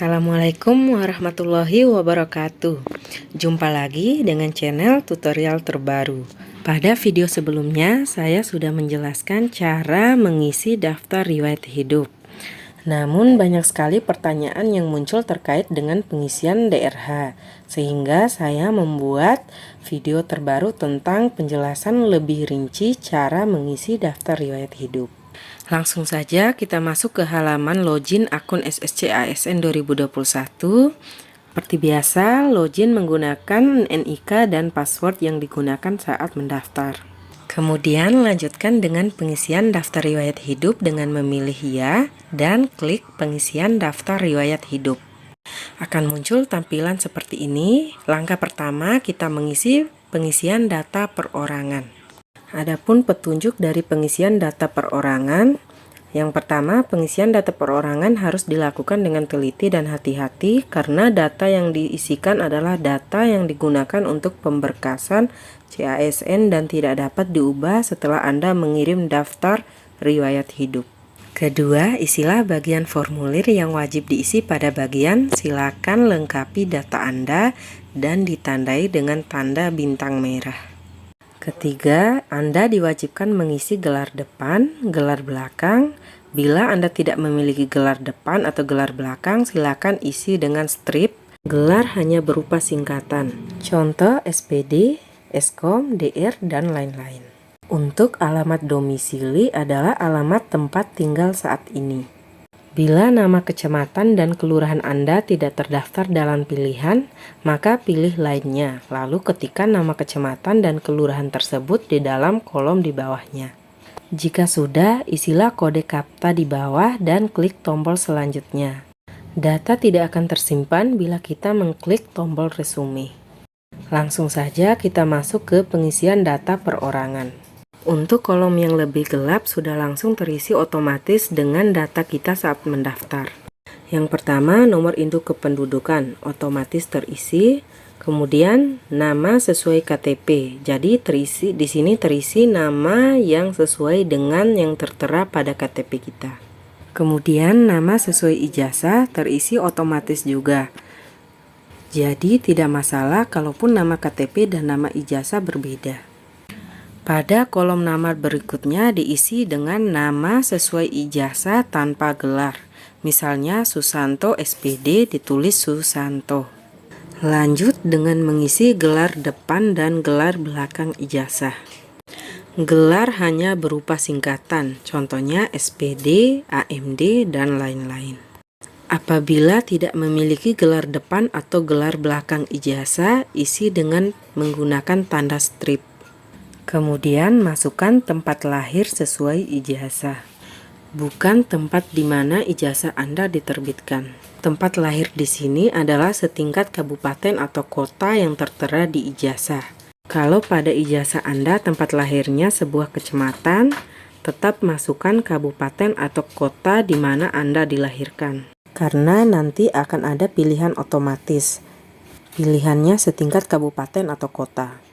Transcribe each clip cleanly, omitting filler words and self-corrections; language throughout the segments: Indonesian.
Assalamualaikum warahmatullahi wabarakatuh. Jumpa lagi dengan channel tutorial terbaru. Pada video sebelumnya saya sudah menjelaskan cara mengisi daftar riwayat hidup. Namun banyak sekali pertanyaan yang muncul terkait dengan pengisian DRH, sehingga saya membuat video terbaru tentang penjelasan lebih rinci cara mengisi daftar riwayat hidup. Langsung saja kita masuk ke halaman login akun SSC ASN 2021. Seperti biasa, login menggunakan NIK dan password yang digunakan saat mendaftar. Kemudian lanjutkan dengan pengisian daftar riwayat hidup dengan memilih ya dan klik pengisian daftar riwayat hidup. Akan muncul tampilan seperti ini. Langkah pertama kita mengisi pengisian data perorangan. Adapun petunjuk dari pengisian data perorangan, yang pertama, pengisian data perorangan harus dilakukan dengan teliti dan hati-hati karena data yang diisikan adalah data yang digunakan untuk pemberkasan CASN dan tidak dapat diubah setelah Anda mengirim daftar riwayat hidup. Kedua, isilah bagian formulir yang wajib diisi pada bagian silakan lengkapi data Anda dan ditandai dengan tanda bintang merah. Ketiga, Anda diwajibkan mengisi gelar depan, gelar belakang. Bila Anda tidak memiliki gelar depan atau gelar belakang, silakan isi dengan strip. Gelar hanya berupa singkatan. Contoh SPD, Eskom, DR, dan lain-lain. Untuk alamat domisili adalah alamat tempat tinggal saat ini. Bila nama kecamatan dan kelurahan Anda tidak terdaftar dalam pilihan, maka pilih lainnya, lalu ketikkan nama kecamatan dan kelurahan tersebut di dalam kolom di bawahnya. Jika sudah, isilah kode KAPTA di bawah dan klik tombol selanjutnya. Data tidak akan tersimpan bila kita mengklik tombol resume. Langsung saja kita masuk ke pengisian data perorangan. Untuk kolom yang lebih gelap sudah langsung terisi otomatis dengan data kita saat mendaftar. Yang pertama, nomor induk kependudukan otomatis terisi. Kemudian nama sesuai KTP. Jadi di sini terisi nama yang sesuai dengan yang tertera pada KTP kita. Kemudian nama sesuai ijazah terisi otomatis juga. Jadi tidak masalah kalaupun nama KTP dan nama ijazah berbeda. Pada kolom nama berikutnya diisi dengan nama sesuai ijazah tanpa gelar. Misalnya Susanto SPD ditulis Susanto. Lanjut dengan mengisi gelar depan dan gelar belakang ijazah. Gelar hanya berupa singkatan, contohnya SPD, AMD, dan lain-lain. Apabila tidak memiliki gelar depan atau gelar belakang ijazah, isi dengan menggunakan tanda strip. Kemudian masukkan tempat lahir sesuai ijazah, bukan tempat di mana ijazah Anda diterbitkan. Tempat lahir di sini adalah setingkat kabupaten atau kota yang tertera di ijazah. Kalau pada ijazah Anda tempat lahirnya sebuah kecamatan, tetap masukkan kabupaten atau kota di mana Anda dilahirkan. Karena nanti akan ada pilihan otomatis. Pilihannya setingkat kabupaten atau kota.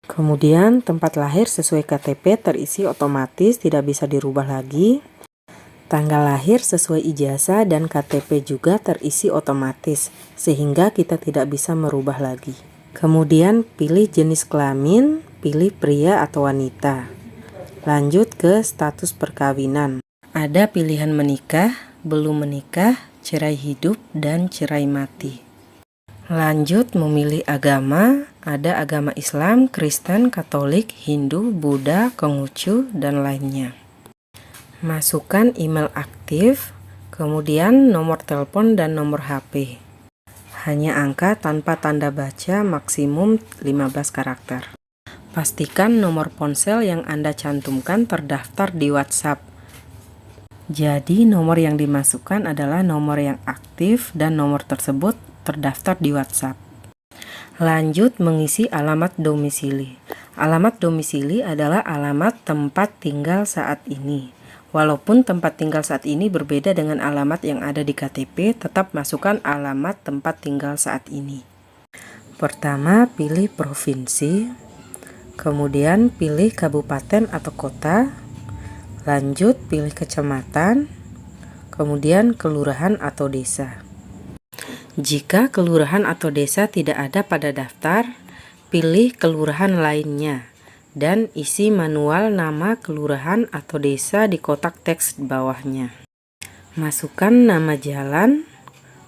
Kemudian tempat lahir sesuai KTP terisi otomatis, tidak bisa dirubah lagi. Tanggal lahir sesuai ijazah dan KTP juga terisi otomatis, sehingga kita tidak bisa merubah lagi. Kemudian pilih jenis kelamin, pilih pria atau wanita. Lanjut ke status perkawinan. Ada pilihan menikah, belum menikah, cerai hidup, dan cerai mati. Lanjut memilih agama, ada agama Islam, Kristen, Katolik, Hindu, Buddha, Konghucu, dan lainnya. Masukkan email aktif, kemudian nomor telepon dan nomor HP. Hanya angka tanpa tanda baca, maksimum 15 karakter. Pastikan nomor ponsel yang Anda cantumkan terdaftar di WhatsApp. Jadi nomor yang dimasukkan adalah nomor yang aktif dan nomor tersebut terdaftar di WhatsApp. Lanjut mengisi alamat domisili. Alamat domisili adalah alamat tempat tinggal saat ini. Walaupun tempat tinggal saat ini berbeda dengan alamat yang ada di KTP, tetap masukkan alamat tempat tinggal saat ini. Pertama, pilih provinsi, kemudian pilih kabupaten atau kota, lanjut pilih kecamatan, kemudian kelurahan atau desa. Jika kelurahan atau desa tidak ada pada daftar, pilih kelurahan lainnya dan isi manual nama kelurahan atau desa di kotak teks di bawahnya. Masukkan nama jalan,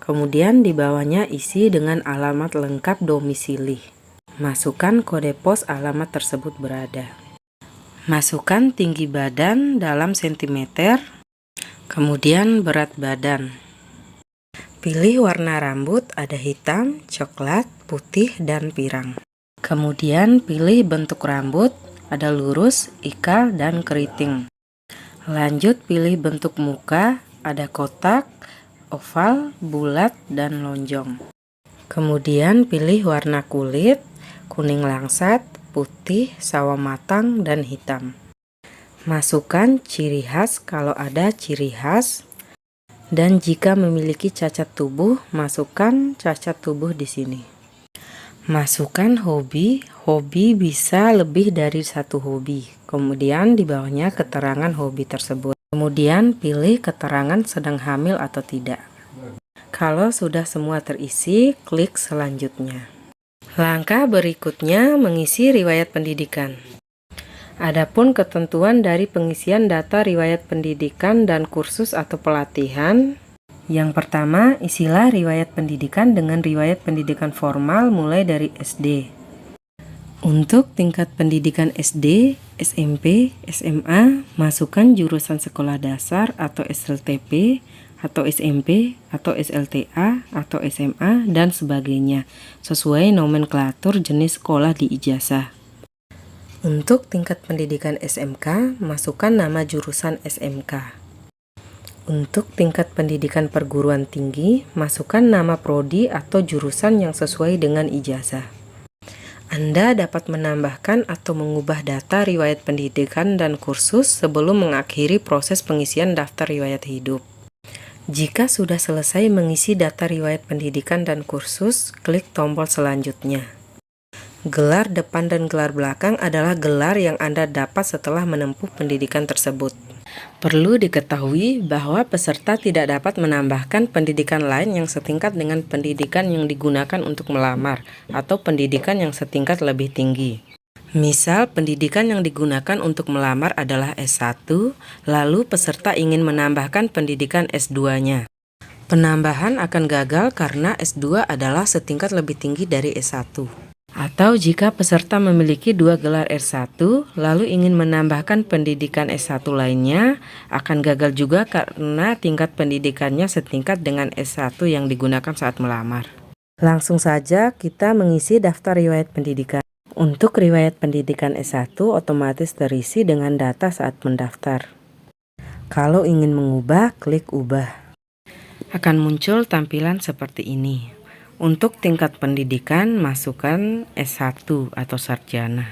kemudian di bawahnya isi dengan alamat lengkap domisili. Masukkan kode pos alamat tersebut berada. Masukkan tinggi badan dalam sentimeter, kemudian berat badan. Pilih warna rambut, ada hitam, coklat, putih, dan pirang. Kemudian pilih bentuk rambut, ada lurus, ikal, dan keriting. Lanjut pilih bentuk muka, ada kotak, oval, bulat, dan lonjong. Kemudian pilih warna kulit, kuning langsat, putih, sawo matang, dan hitam. Masukkan ciri khas kalau ada ciri khas. Dan jika memiliki cacat tubuh, masukkan cacat tubuh di sini. Masukkan hobi, hobi bisa lebih dari satu hobi. Kemudian di bawahnya keterangan hobi tersebut. Kemudian pilih keterangan sedang hamil atau tidak. Kalau sudah semua terisi, klik selanjutnya. Langkah berikutnya mengisi riwayat pendidikan. Adapun ketentuan dari pengisian data riwayat pendidikan dan kursus atau pelatihan. Yang pertama, isilah riwayat pendidikan dengan riwayat pendidikan formal mulai dari SD. Untuk tingkat pendidikan SD, SMP, SMA, masukkan jurusan sekolah dasar atau SLTP, atau SMP, atau SLTA, atau SMA, dan sebagainya, sesuai nomenklatur jenis sekolah di ijazah. Untuk tingkat pendidikan SMK, masukkan nama jurusan SMK. Untuk tingkat pendidikan perguruan tinggi, masukkan nama prodi atau jurusan yang sesuai dengan ijazah. Anda dapat menambahkan atau mengubah data riwayat pendidikan dan kursus sebelum mengakhiri proses pengisian daftar riwayat hidup. Jika sudah selesai mengisi data riwayat pendidikan dan kursus, klik tombol selanjutnya. Gelar depan dan gelar belakang adalah gelar yang Anda dapat setelah menempuh pendidikan tersebut. Perlu diketahui bahwa peserta tidak dapat menambahkan pendidikan lain yang setingkat dengan pendidikan yang digunakan untuk melamar atau pendidikan yang setingkat lebih tinggi. Misal, pendidikan yang digunakan untuk melamar adalah S1, lalu peserta ingin menambahkan pendidikan S2-nya. Penambahan akan gagal karena S2 adalah setingkat lebih tinggi dari S1. Atau jika peserta memiliki 2 gelar S1, lalu ingin menambahkan pendidikan S1 lainnya, akan gagal juga karena tingkat pendidikannya setingkat dengan S1 yang digunakan saat melamar. Langsung saja kita mengisi daftar riwayat pendidikan. Untuk riwayat pendidikan S1 otomatis terisi dengan data saat mendaftar. Kalau ingin mengubah, klik ubah. Akan muncul tampilan seperti ini. Untuk tingkat pendidikan, masukkan S1 atau sarjana.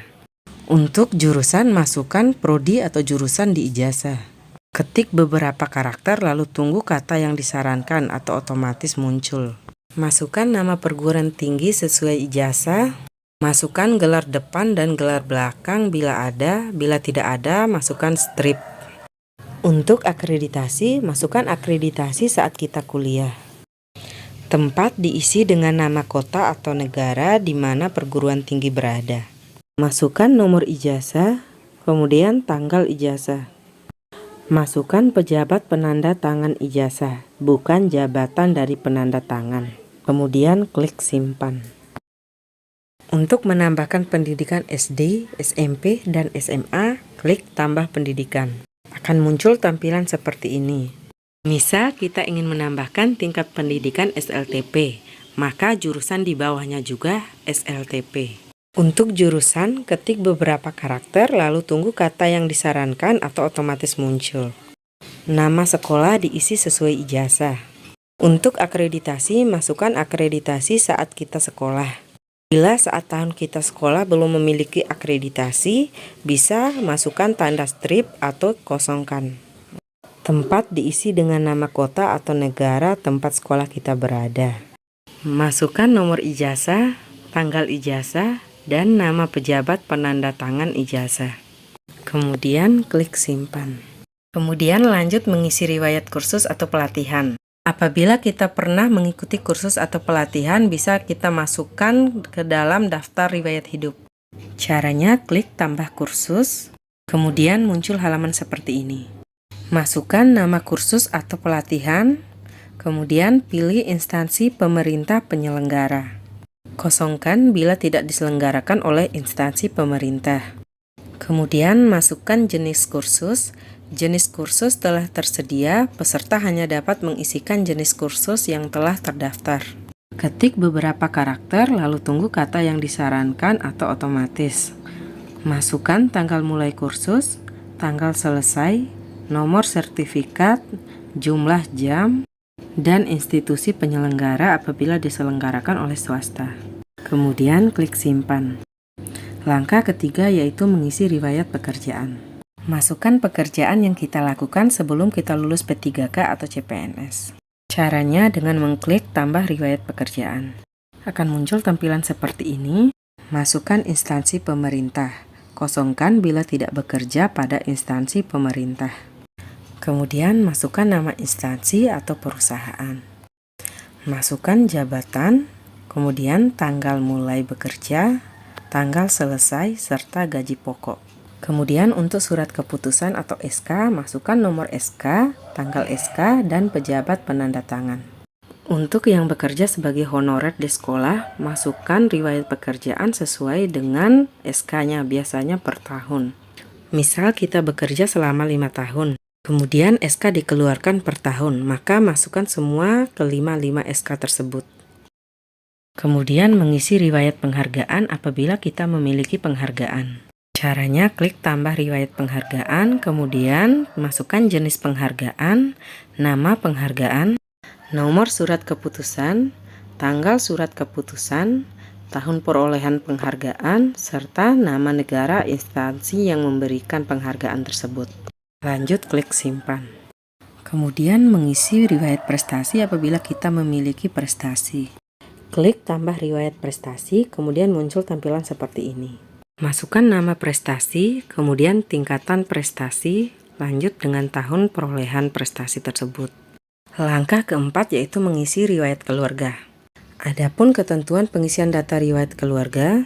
Untuk jurusan, masukkan prodi atau jurusan di ijazah. Ketik beberapa karakter lalu tunggu kata yang disarankan atau otomatis muncul. Masukkan nama perguruan tinggi sesuai ijazah. Masukkan gelar depan dan gelar belakang bila ada, bila tidak ada, masukkan strip. Untuk akreditasi, masukkan akreditasi saat kita kuliah. Tempat diisi dengan nama kota atau negara di mana perguruan tinggi berada. Masukkan nomor ijazah, kemudian tanggal ijazah. Masukkan pejabat penanda tangan ijazah, bukan jabatan dari penanda tangan. Kemudian klik simpan. Untuk menambahkan pendidikan SD, SMP, dan SMA, klik tambah pendidikan. Akan muncul tampilan seperti ini. Misal kita ingin menambahkan tingkat pendidikan SLTP, maka jurusan di bawahnya juga SLTP. Untuk jurusan, ketik beberapa karakter lalu tunggu kata yang disarankan atau otomatis muncul. Nama sekolah diisi sesuai ijazah. Untuk akreditasi, masukkan akreditasi saat kita sekolah. Bila saat tahun kita sekolah belum memiliki akreditasi, bisa masukkan tanda strip atau kosongkan. Tempat diisi dengan nama kota atau negara tempat sekolah kita berada. Masukkan nomor ijazah, tanggal ijazah, dan nama pejabat penanda tangan ijazah. Kemudian klik simpan. Kemudian lanjut mengisi riwayat kursus atau pelatihan. Apabila kita pernah mengikuti kursus atau pelatihan, bisa kita masukkan ke dalam daftar riwayat hidup. Caranya, klik tambah kursus, kemudian muncul halaman seperti ini. Masukkan nama kursus atau pelatihan, kemudian pilih instansi pemerintah penyelenggara. Kosongkan bila tidak diselenggarakan oleh instansi pemerintah. Kemudian masukkan jenis kursus. Jenis kursus telah tersedia, peserta hanya dapat mengisikan jenis kursus yang telah terdaftar. Ketik beberapa karakter, lalu tunggu kata yang disarankan atau otomatis. Masukkan tanggal mulai kursus, tanggal selesai, nomor sertifikat, jumlah jam, dan institusi penyelenggara apabila diselenggarakan oleh swasta. Kemudian klik simpan. Langkah ketiga yaitu mengisi riwayat pekerjaan. Masukkan pekerjaan yang kita lakukan sebelum kita lulus P3K atau CPNS. Caranya dengan mengklik tambah riwayat pekerjaan. Akan muncul tampilan seperti ini. Masukkan instansi pemerintah. Kosongkan bila tidak bekerja pada instansi pemerintah. Kemudian masukkan nama instansi atau perusahaan. Masukkan jabatan, kemudian tanggal mulai bekerja, tanggal selesai, serta gaji pokok. Kemudian untuk surat keputusan atau SK, masukkan nomor SK, tanggal SK, dan pejabat penanda tangan. Untuk yang bekerja sebagai honorer di sekolah, masukkan riwayat pekerjaan sesuai dengan SK-nya, biasanya per tahun. Misal kita bekerja selama 5 tahun, kemudian SK dikeluarkan per tahun, maka masukkan semua kelima-5 SK tersebut. Kemudian mengisi riwayat penghargaan apabila kita memiliki penghargaan. Caranya klik tambah riwayat penghargaan, kemudian masukkan jenis penghargaan, nama penghargaan, nomor surat keputusan, tanggal surat keputusan, tahun perolehan penghargaan, serta nama negara instansi yang memberikan penghargaan tersebut. Lanjut klik simpan. Kemudian mengisi riwayat prestasi apabila kita memiliki prestasi. Klik tambah riwayat prestasi, kemudian muncul tampilan seperti ini. Masukkan nama prestasi, kemudian tingkatan prestasi, lanjut dengan tahun perolehan prestasi tersebut. Langkah keempat yaitu mengisi riwayat keluarga. Adapun ketentuan pengisian data riwayat keluarga,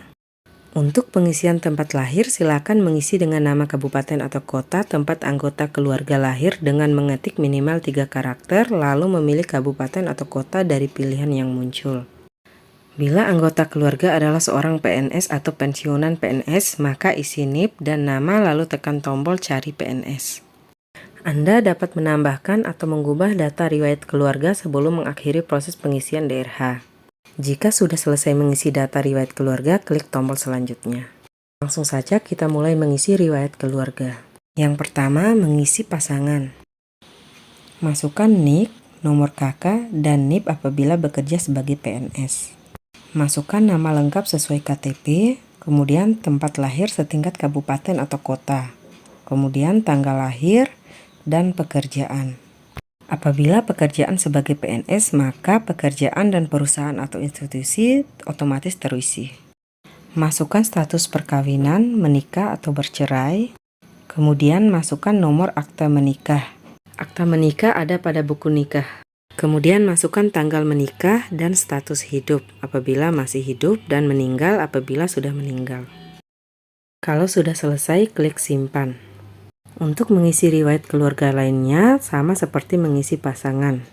untuk pengisian tempat lahir silakan mengisi dengan nama kabupaten atau kota tempat anggota keluarga lahir dengan mengetik minimal 3 karakter lalu memilih kabupaten atau kota dari pilihan yang muncul. Bila anggota keluarga adalah seorang PNS atau pensiunan PNS, maka isi NIP dan nama lalu tekan tombol cari PNS. Anda dapat menambahkan atau mengubah data riwayat keluarga sebelum mengakhiri proses pengisian DRH. Jika sudah selesai mengisi data riwayat keluarga, klik tombol selanjutnya. Langsung saja kita mulai mengisi riwayat keluarga. Yang pertama, mengisi pasangan. Masukkan NIK, nomor KK, dan NIP apabila bekerja sebagai PNS. Masukkan nama lengkap sesuai KTP, kemudian tempat lahir setingkat kabupaten atau kota, kemudian tanggal lahir, dan pekerjaan. Apabila pekerjaan sebagai PNS, maka pekerjaan dan perusahaan atau institusi otomatis terisi. Masukkan status perkawinan, menikah atau bercerai, kemudian masukkan nomor akta menikah. Akta menikah ada pada buku nikah. Kemudian masukkan tanggal menikah dan status hidup apabila masih hidup dan meninggal apabila sudah meninggal. Kalau sudah selesai, klik simpan. Untuk mengisi riwayat keluarga lainnya, sama seperti mengisi pasangan.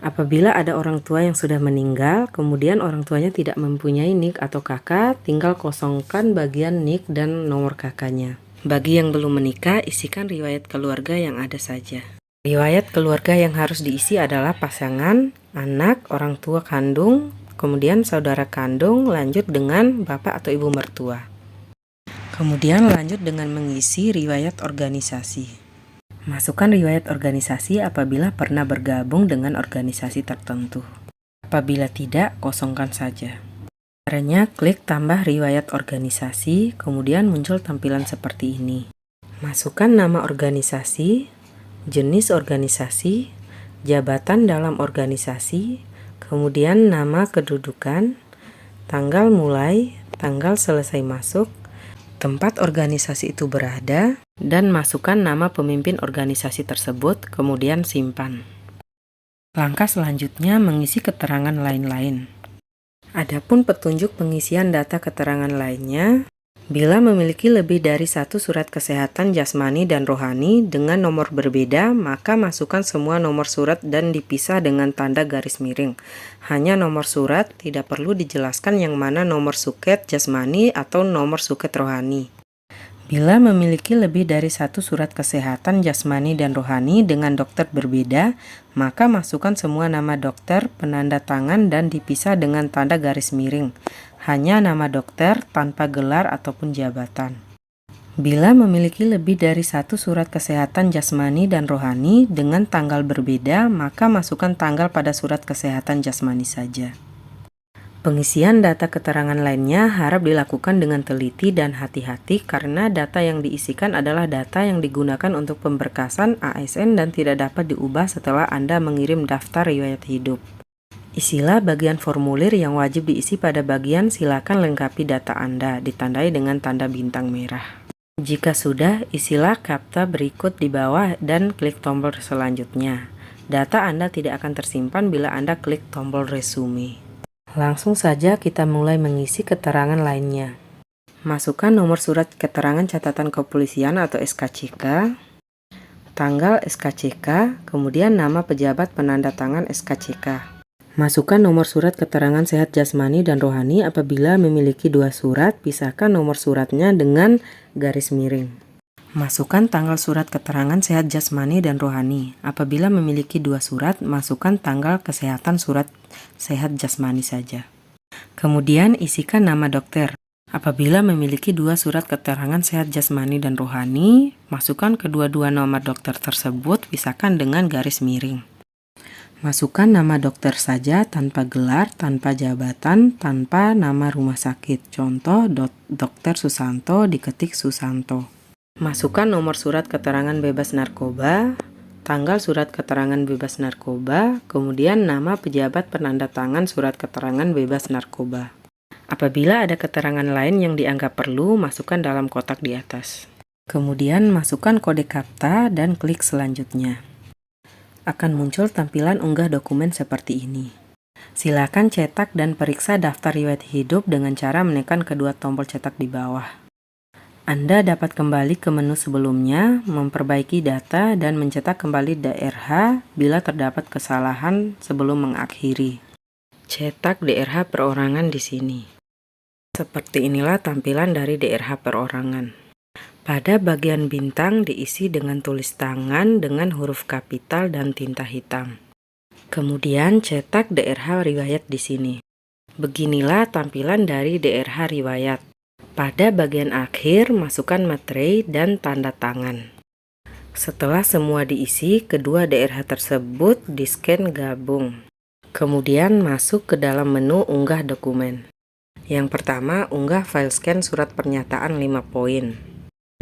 Apabila ada orang tua yang sudah meninggal, kemudian orang tuanya tidak mempunyai NIK atau KK, tinggal kosongkan bagian NIK dan nomor KK-nya. Bagi yang belum menikah, isikan riwayat keluarga yang ada saja. Riwayat keluarga yang harus diisi adalah pasangan, anak, orang tua kandung, kemudian saudara kandung, lanjut dengan bapak atau ibu mertua. Kemudian lanjut dengan mengisi riwayat organisasi. Masukkan riwayat organisasi apabila pernah bergabung dengan organisasi tertentu. Apabila tidak, kosongkan saja. Caranya klik tambah riwayat organisasi, kemudian muncul tampilan seperti ini. Masukkan nama organisasi, jenis organisasi, jabatan dalam organisasi, kemudian nama kedudukan, tanggal mulai, tanggal selesai masuk, tempat organisasi itu berada, dan masukkan nama pemimpin organisasi tersebut, kemudian simpan. Langkah selanjutnya mengisi keterangan lain-lain. Adapun petunjuk pengisian data keterangan lainnya, bila memiliki lebih dari satu surat kesehatan jasmani dan rohani dengan nomor berbeda, maka masukkan semua nomor surat dan dipisah dengan tanda garis miring. Hanya nomor surat, tidak perlu dijelaskan yang mana nomor suket jasmani atau nomor suket rohani. Bila memiliki lebih dari satu surat kesehatan jasmani dan rohani dengan dokter berbeda, maka masukkan semua nama dokter, penanda tangan, dan dipisah dengan tanda garis miring. Hanya nama dokter tanpa gelar ataupun jabatan. Bila memiliki lebih dari satu surat kesehatan jasmani dan rohani dengan tanggal berbeda, maka masukkan tanggal pada surat kesehatan jasmani saja. Pengisian data keterangan lainnya harap dilakukan dengan teliti dan hati-hati karena data yang diisikan adalah data yang digunakan untuk pemberkasan ASN dan tidak dapat diubah setelah Anda mengirim daftar riwayat hidup. Isilah bagian formulir yang wajib diisi pada bagian silakan lengkapi data Anda, ditandai dengan tanda bintang merah. Jika sudah, isilah kata berikut di bawah dan klik tombol selanjutnya. Data Anda tidak akan tersimpan bila Anda klik tombol resume. Langsung saja kita mulai mengisi keterangan lainnya. Masukkan nomor surat keterangan catatan kepolisian atau SKCK, tanggal SKCK, kemudian nama pejabat penanda tangan SKCK. Masukkan nomor surat keterangan sehat jasmani dan rohani apabila memiliki dua surat, pisahkan nomor suratnya dengan garis miring. Masukkan tanggal surat keterangan sehat jasmani dan rohani. Apabila memiliki dua surat, masukkan tanggal kesehatan surat sehat jasmani saja. Kemudian isikan nama dokter. Apabila memiliki dua surat keterangan sehat jasmani dan rohani, masukkan kedua-dua nama dokter tersebut, pisahkan dengan garis miring. Masukkan nama dokter saja tanpa gelar, tanpa jabatan, tanpa nama rumah sakit. Contoh, Dr. Susanto, diketik Susanto. Masukkan nomor surat keterangan bebas narkoba, tanggal surat keterangan bebas narkoba, kemudian nama pejabat penanda tangan surat keterangan bebas narkoba. Apabila ada keterangan lain yang dianggap perlu, masukkan dalam kotak di atas. Kemudian masukkan kode KAPTA dan klik selanjutnya. Akan muncul tampilan unggah dokumen seperti ini. Silakan cetak dan periksa daftar riwayat hidup dengan cara menekan kedua tombol cetak di bawah. Anda dapat kembali ke menu sebelumnya, memperbaiki data, dan mencetak kembali DRH bila terdapat kesalahan sebelum mengakhiri. Cetak DRH perorangan di sini. Seperti inilah tampilan dari DRH perorangan. Pada bagian bintang diisi dengan tulis tangan dengan huruf kapital dan tinta hitam. Kemudian cetak DRH riwayat di sini. Beginilah tampilan dari DRH riwayat. Pada bagian akhir, masukkan materai dan tanda tangan. Setelah semua diisi, kedua DRH tersebut di-scan gabung. Kemudian masuk ke dalam menu unggah dokumen. Yang pertama, unggah file scan surat pernyataan 5 poin.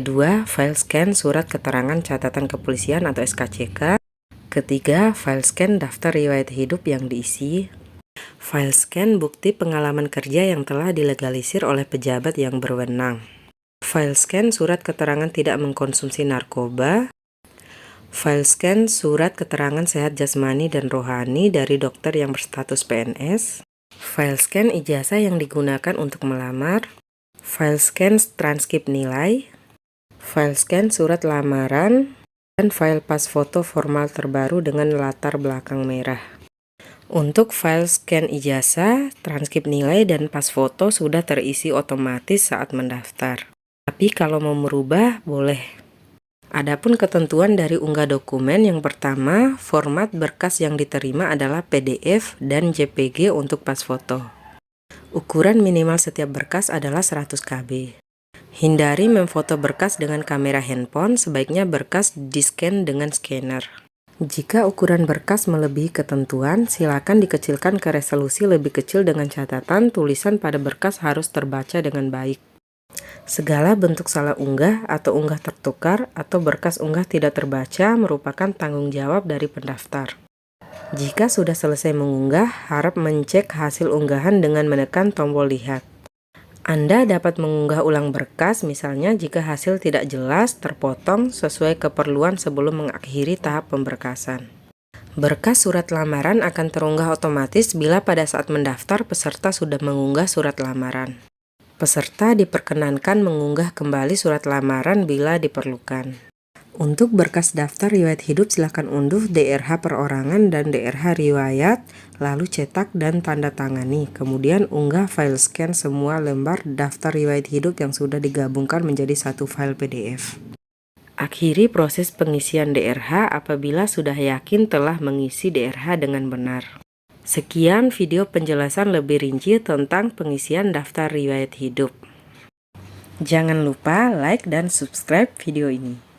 Kedua, file scan surat keterangan catatan kepolisian atau SKCK. Ketiga, file scan daftar riwayat hidup yang diisi. File scan bukti pengalaman kerja yang telah dilegalisir oleh pejabat yang berwenang. File scan surat keterangan tidak mengkonsumsi narkoba. File scan surat keterangan sehat jasmani dan rohani dari dokter yang berstatus PNS. File scan ijazah yang digunakan untuk melamar. File scan transkrip nilai. File scan surat lamaran. Dan file pas foto formal terbaru dengan latar belakang merah. Untuk file scan ijazah, transkrip nilai, dan pas foto sudah terisi otomatis saat mendaftar. Tapi kalau mau merubah, boleh. Adapun ketentuan dari unggah dokumen yang pertama, format berkas yang diterima adalah PDF dan JPG untuk pas foto. Ukuran minimal setiap berkas adalah 100 KB. Hindari memfoto berkas dengan kamera handphone, sebaiknya berkas di-scan dengan scanner. Jika ukuran berkas melebihi ketentuan, silakan dikecilkan ke resolusi lebih kecil dengan catatan tulisan pada berkas harus terbaca dengan baik. Segala bentuk salah unggah atau unggah tertukar atau berkas unggah tidak terbaca merupakan tanggung jawab dari pendaftar. Jika sudah selesai mengunggah, harap mencek hasil unggahan dengan menekan tombol lihat. Anda dapat mengunggah ulang berkas misalnya jika hasil tidak jelas, terpotong sesuai keperluan sebelum mengakhiri tahap pemberkasan. Berkas surat lamaran akan terunggah otomatis bila pada saat mendaftar peserta sudah mengunggah surat lamaran. Peserta diperkenankan mengunggah kembali surat lamaran bila diperlukan. Untuk berkas daftar riwayat hidup silakan unduh DRH perorangan dan DRH riwayat, lalu cetak dan tanda tangani. Kemudian unggah file scan semua lembar daftar riwayat hidup yang sudah digabungkan menjadi satu file PDF. Akhiri proses pengisian DRH apabila sudah yakin telah mengisi DRH dengan benar. Sekian video penjelasan lebih rinci tentang pengisian daftar riwayat hidup. Jangan lupa like dan subscribe video ini.